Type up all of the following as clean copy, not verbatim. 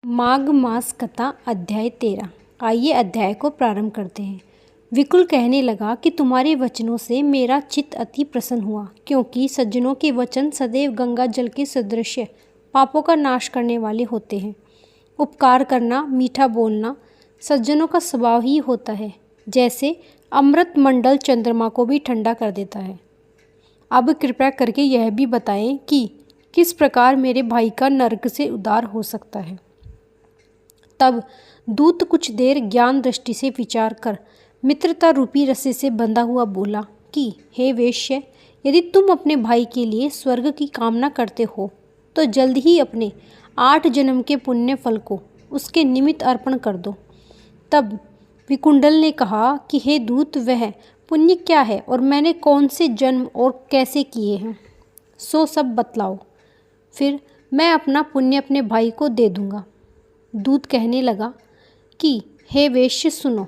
माघ मास कथा अध्याय 13। आइए अध्याय को प्रारंभ करते हैं। विकुल कहने लगा कि तुम्हारे वचनों से मेरा चित्त अति प्रसन्न हुआ, क्योंकि सज्जनों के वचन सदैव गंगा जल के सदृश पापों का नाश करने वाले होते हैं। उपकार करना, मीठा बोलना सज्जनों का स्वभाव ही होता है, जैसे अमृत मंडल चंद्रमा को भी ठंडा कर देता है। अब कृपया करके यह भी बताएं कि किस प्रकार मेरे भाई का नरक से उद्धार हो सकता है। तब दूत कुछ देर ज्ञान दृष्टि से विचार कर मित्रता रूपी रस्से से बंधा हुआ बोला कि हे वेश्य, यदि तुम अपने भाई के लिए स्वर्ग की कामना करते हो तो जल्द ही अपने 8 जन्म के पुण्य फल को उसके निमित्त अर्पण कर दो। तब विकुंडल ने कहा कि हे दूत, वह पुण्य क्या है और मैंने कौन से जन्म और कैसे किए हैं, सो सब बतलाओ, फिर मैं अपना पुण्य अपने भाई को दे दूंगा। दूत कहने लगा कि हे वेश्य, सुनो,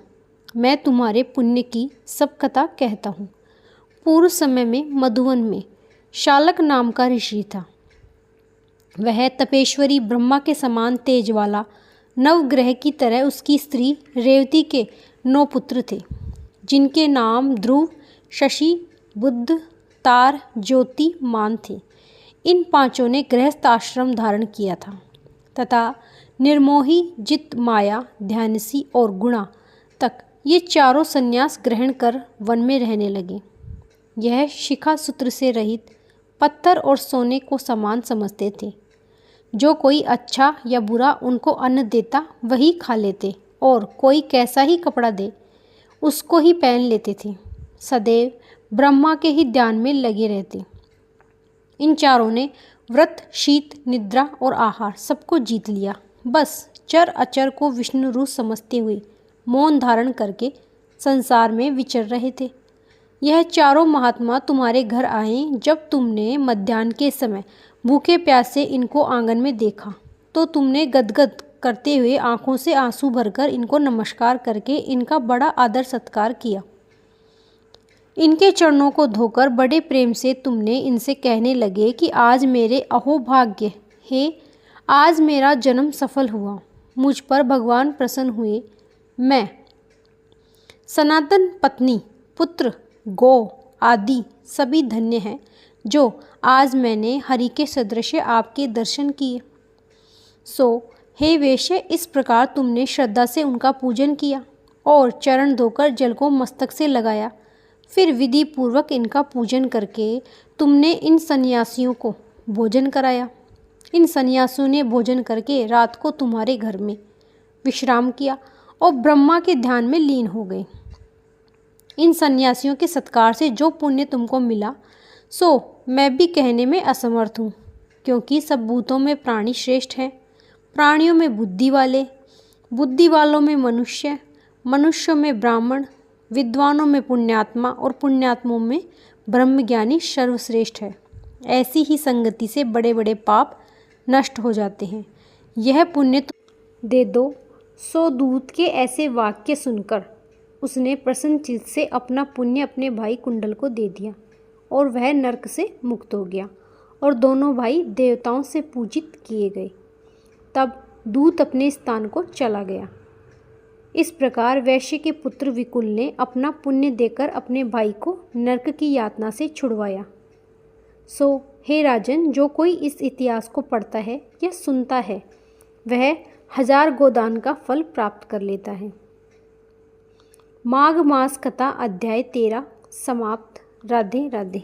मैं तुम्हारे पुण्य की सब कथा कहता हूँ। पूर्व समय में मधुवन में शालक नाम का ऋषि था। वह तपेश्वरी ब्रह्मा के समान तेज वाला, नवग्रह की तरह उसकी स्त्री रेवती के 9 पुत्र थे, जिनके नाम ध्रुव, शशि, बुध, तार, ज्योति, मान थे। इन 5 ने गृहस्थ आश्रम धारण किया था तथा निर्मोही, जित, माया, ध्यानसी और गुणा तक ये चारों संन्यास ग्रहण कर वन में रहने लगे। यह शिखा सूत्र से रहित पत्थर और सोने को समान समझते थे। जो कोई अच्छा या बुरा उनको अन्न देता वही खा लेते, और कोई कैसा ही कपड़ा दे उसको ही पहन लेते थे। सदैव ब्रह्मा के ही ध्यान में लगे रहते। इन चारों ने व्रत, शीत, निद्रा और आहार सबको जीत लिया। बस चर अचर को विष्णु रूप समझते हुए मौन धारण करके संसार में विचर रहे थे। यह चारों महात्मा तुम्हारे घर आए जब तुमने मध्याह्न के समय भूखे प्यासे इनको आंगन में देखा, तो तुमने गदगद करते हुए आंखों से आंसू भरकर इनको नमस्कार करके इनका बड़ा आदर सत्कार किया। इनके चरणों को धोकर बड़े प्रेम से तुमने इनसे कहने लगे कि आज मेरे अहोभाग्य हे, आज मेरा जन्म सफल हुआ, मुझ पर भगवान प्रसन्न हुए। मैं सनातन पत्नी, पुत्र, गौ आदि सभी धन्य हैं जो आज मैंने हरि के सदृश आपके दर्शन किए। सो हे वेश्य, इस प्रकार तुमने श्रद्धा से उनका पूजन किया और चरण धोकर जल को मस्तक से लगाया। फिर विधि पूर्वक इनका पूजन करके तुमने इन सन्यासियों को भोजन कराया। इन सन्यासियों ने भोजन करके रात को तुम्हारे घर में विश्राम किया और ब्रह्मा के ध्यान में लीन हो गए। इन सन्यासियों के सत्कार से जो पुण्य तुमको मिला सो मैं भी कहने में असमर्थ हूँ, क्योंकि सब भूतों में प्राणी श्रेष्ठ हैं। प्राणियों में बुद्धि वाले, बुद्धि वालों में मनुष्य, मनुष्यों में ब्राह्मण, विद्वानों में पुण्यात्मा और पुण्यात्मों में ब्रह्मज्ञानी सर्वश्रेष्ठ है। ऐसी ही संगति से बड़े बड़े पाप नष्ट हो जाते हैं। यह पुण्य तुम दे दो। सो दूत के ऐसे वाक्य सुनकर उसने प्रसन्न चित्त से अपना पुण्य अपने भाई कुंडल को दे दिया और वह नरक से मुक्त हो गया और दोनों भाई देवताओं से पूजित किए गए। तब दूत अपने स्थान को चला गया। इस प्रकार वैश्य के पुत्र विकुल ने अपना पुण्य देकर अपने भाई को नरक की यातना से छुड़वाया। सो हे राजन, जो कोई इस इतिहास को पढ़ता है या सुनता है वह 1000 गोदान का फल प्राप्त कर लेता है। माघ मास कथा अध्याय 13 समाप्त। राधे राधे।